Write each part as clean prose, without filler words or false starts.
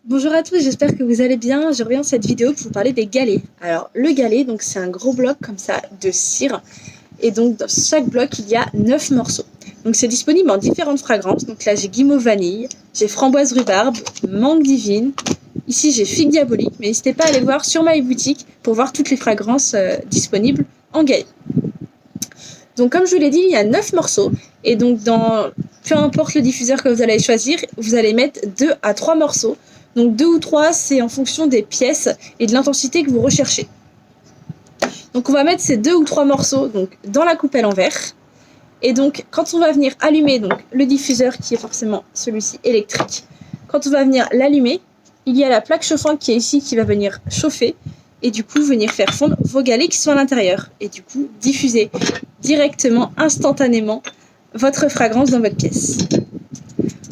Bonjour à tous, j'espère que vous allez bien. Je reviens dans cette vidéo pour vous parler des galets. Alors le galet, donc c'est un gros bloc comme ça de cire. Et donc dans chaque bloc, il y a 9 morceaux. Donc c'est disponible en différentes fragrances. Donc là j'ai guimauve vanille, j'ai framboise rhubarbe, mangue divine. Ici j'ai figue diabolique, mais n'hésitez pas à aller voir sur My Boutique pour voir toutes les fragrances disponibles en galet. Donc comme je vous l'ai dit, il y a 9 morceaux. Et donc peu importe le diffuseur que vous allez choisir, vous allez mettre 2 à 3 morceaux. Donc 2 ou 3, c'est en fonction des pièces et de l'intensité que vous recherchez. Donc on va mettre ces 2 ou 3 morceaux donc, dans la coupelle en verre. Et donc quand on va venir allumer donc, le diffuseur, qui est forcément celui-ci électrique, quand on va venir l'allumer, il y a la plaque chauffante qui est ici qui va venir chauffer et du coup venir faire fondre vos galets qui sont à l'intérieur. Et du coup diffuser directement, instantanément, votre fragrance dans votre pièce.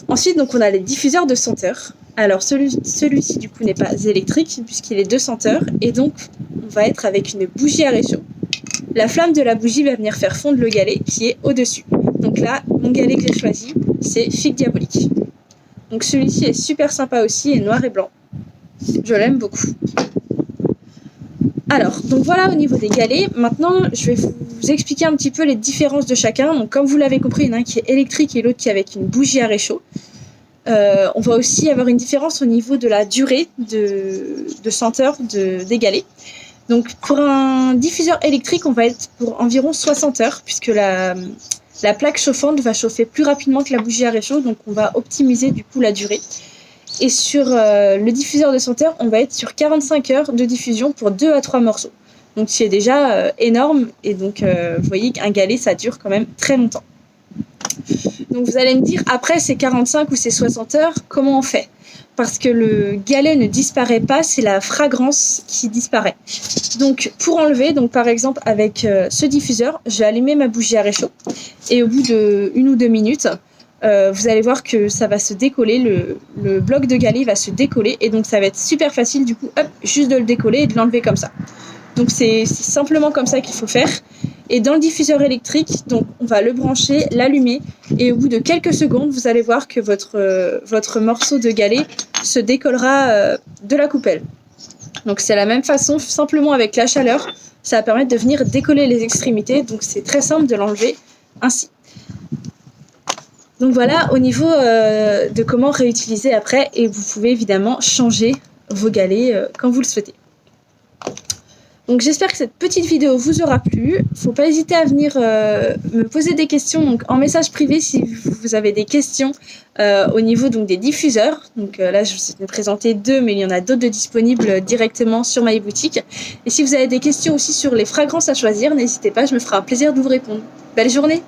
Ensuite, donc, on a les diffuseurs de senteurs. Alors celui-ci du coup n'est pas électrique puisqu'il est de senteur et donc on va être avec une bougie à réchaud. La flamme de la bougie va venir faire fondre le galet qui est au-dessus. Donc là, mon galet que j'ai choisi, c'est figue diabolique. Donc celui-ci est super sympa aussi, et noir et blanc. Je l'aime beaucoup. Alors, donc voilà au niveau des galets. Maintenant, je vais vous expliquer un petit peu les différences de chacun. Donc comme vous l'avez compris, il y en a un qui est électrique et l'autre qui est avec une bougie à réchaud. On va aussi avoir une différence au niveau de la durée de senteur des galets. Donc pour un diffuseur électrique, on va être pour environ 60 heures puisque la plaque chauffante va chauffer plus rapidement que la bougie à réchaud, donc on va optimiser du coup la durée. Et sur le diffuseur de senteur, on va être sur 45 heures de diffusion pour 2 à 3 morceaux. Donc c'est déjà énorme et donc vous voyez qu'un galet ça dure quand même très longtemps. Donc vous allez me dire, après ces 45 ou ces 60 heures, comment on fait? Parce que le galet ne disparaît pas, c'est la fragrance qui disparaît. Donc pour enlever, donc par exemple avec ce diffuseur, je vais allumer ma bougie à réchaud et au bout de 1 ou 2 minutes, vous allez voir que ça va se décoller, le bloc de galet va se décoller et donc ça va être super facile du coup, hop, juste de le décoller et de l'enlever comme ça. Donc c'est simplement comme ça qu'il faut faire. Et dans le diffuseur électrique, donc on va le brancher, l'allumer, et au bout de quelques secondes, vous allez voir que votre morceau de galet se décollera de la coupelle. Donc c'est la même façon, simplement avec la chaleur, ça va permettre de venir décoller les extrémités, donc c'est très simple de l'enlever ainsi. Donc voilà au niveau de comment réutiliser après, et vous pouvez évidemment changer vos galets quand vous le souhaitez. Donc j'espère que cette petite vidéo vous aura plu. Faut pas hésiter à venir me poser des questions donc, en message privé si vous avez des questions au niveau donc, des diffuseurs. Donc là je vous ai présenté 2, mais il y en a d'autres de disponibles directement sur My Boutique. Et si vous avez des questions aussi sur les fragrances à choisir, n'hésitez pas, je me ferai un plaisir de vous répondre. Belle journée!